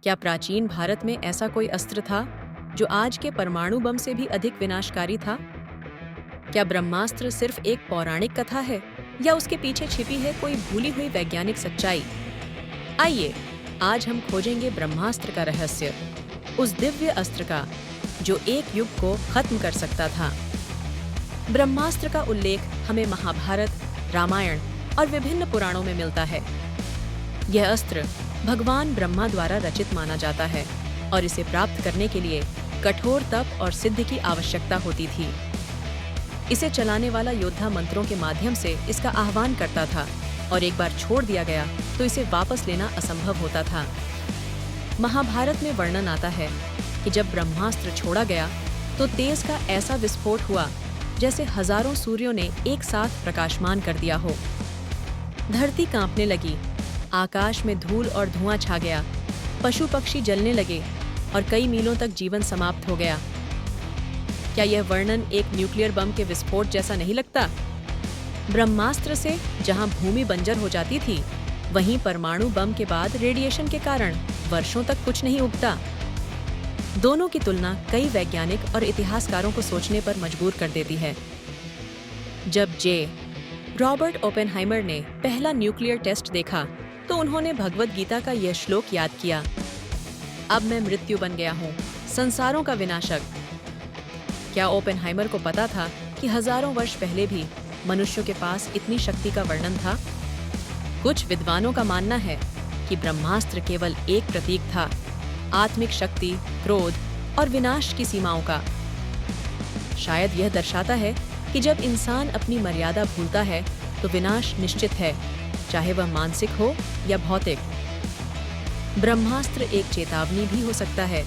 क्या प्राचीन भारत में ऐसा कोई अस्त्र था जो आज के परमाणु बम से भी अधिक विनाशकारी था? क्या ब्रह्मास्त्र सिर्फ एक पौराणिक कथा है या उसके पीछे छिपी है कोई भूली हुई वैज्ञानिक सच्चाई? आइए, आज हम खोजेंगे ब्रह्मास्त्र का रहस्य, उस दिव्य अस्त्र का जो एक युग को खत्म कर सकता था। ब्रह्मास्त्र का उल्लेख हमें महाभारत, रामायण और विभिन्न पुराणों में मिलता है। यह अस्त्र भगवान ब्रह्मा द्वारा रचित माना जाता है और इसे प्राप्त करने के लिए कठोर तप और सिद्धि की आवश्यकता होती थी। इसे चलाने वाला योद्धा मंत्रों के माध्यम से इसका आह्वान करता था और एक बार छोड़ दिया गया तो इसे वापस लेना असंभव होता था। महाभारत में वर्णन आता है कि जब ब्रह्मास्त्र छोड़ा गया तो तेज का ऐसा विस्फोट हुआ जैसे हजारों सूर्यों ने एक साथ प्रकाशमान कर दिया हो। धरती कांपने लगी, आकाश में धूल और धुआं छा गया, पशु पक्षी जलने लगे और कई मीलों तक जीवन समाप्त हो गया। क्या यह वर्णन एक न्यूक्लियर बम के विस्फोट जैसा नहीं लगता? ब्रह्मास्त्र से जहां भूमि बंजर हो जाती थी, वहीं परमाणु बम के बाद रेडिएशन के कारण वर्षों तक कुछ नहीं उगता। दोनों की तुलना कई वैज्ञानिक और इतिहासकारों को सोचने पर मजबूर कर देती है। जब रॉबर्ट ओपेनहाइमर ने पहला न्यूक्लियर टेस्ट देखा तो उन्होंने भगवद गीता का यह श्लोक याद किया, अब मैं मृत्यु बन गया हूँ, संसारों का विनाशक। क्या ओपेनहाइमर को पता था कि हजारों वर्ष पहले भी मनुष्यों के पास इतनी शक्ति का वर्णन था? कुछ विद्वानों का मानना है कि ब्रह्मास्त्र केवल एक प्रतीक था, आत्मिक शक्ति, क्रोध और विनाश की सीमाओं का। शायद यह दर्शाता है कि जब इंसान अपनी मर्यादा भूलता है तो विनाश निश्चित है, चाहे वह मानसिक हो या भौतिक। ब्रह्मास्त्र एक चेतावनी भी हो सकता है।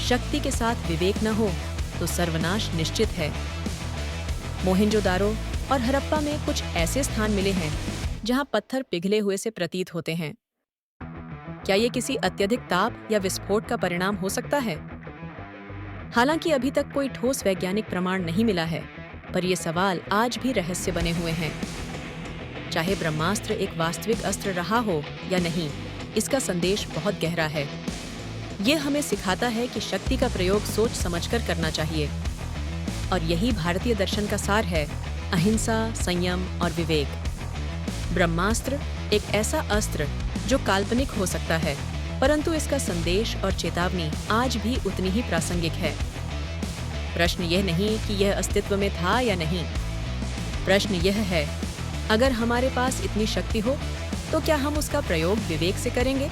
शक्ति के साथ विवेक न हो तो सर्वनाश निश्चित है। मोहेंजोदारो और हड़प्पा में कुछ ऐसे स्थान मिले हैं जहां पत्थर पिघले हुए से प्रतीत होते हैं। क्या ये किसी अत्यधिक ताप या विस्फोट का परिणाम हो सकता है? हालांकि अभी तक कोई ठोस वैज्ञानिक प्रमाण नहीं मिला है, पर ये सवाल आज भी रहस्य बने हुए हैं। चाहे ब्रह्मास्त्र एक वास्तविक अस्त्र रहा हो या नहीं, इसका संदेश बहुत गहरा है। ये हमें सिखाता है कि शक्ति का प्रयोग सोच समझकर करना चाहिए। और यही भारतीय दर्शन का सार है, अहिंसा, संयम और विवेक। ब्रह्मास्त्र एक ऐसा अस्त्र जो काल्पनिक हो सकता है, परंतु इसका संदेश और चेतावनी आज भी उतनी ही प्रासंगिक है। प्रश्न यह नहीं कि यह अस्तित्व में था या नहीं। प्रश्न यह है, अगर हमारे पास इतनी शक्ति हो तो क्या हम उसका प्रयोग विवेक से करेंगे?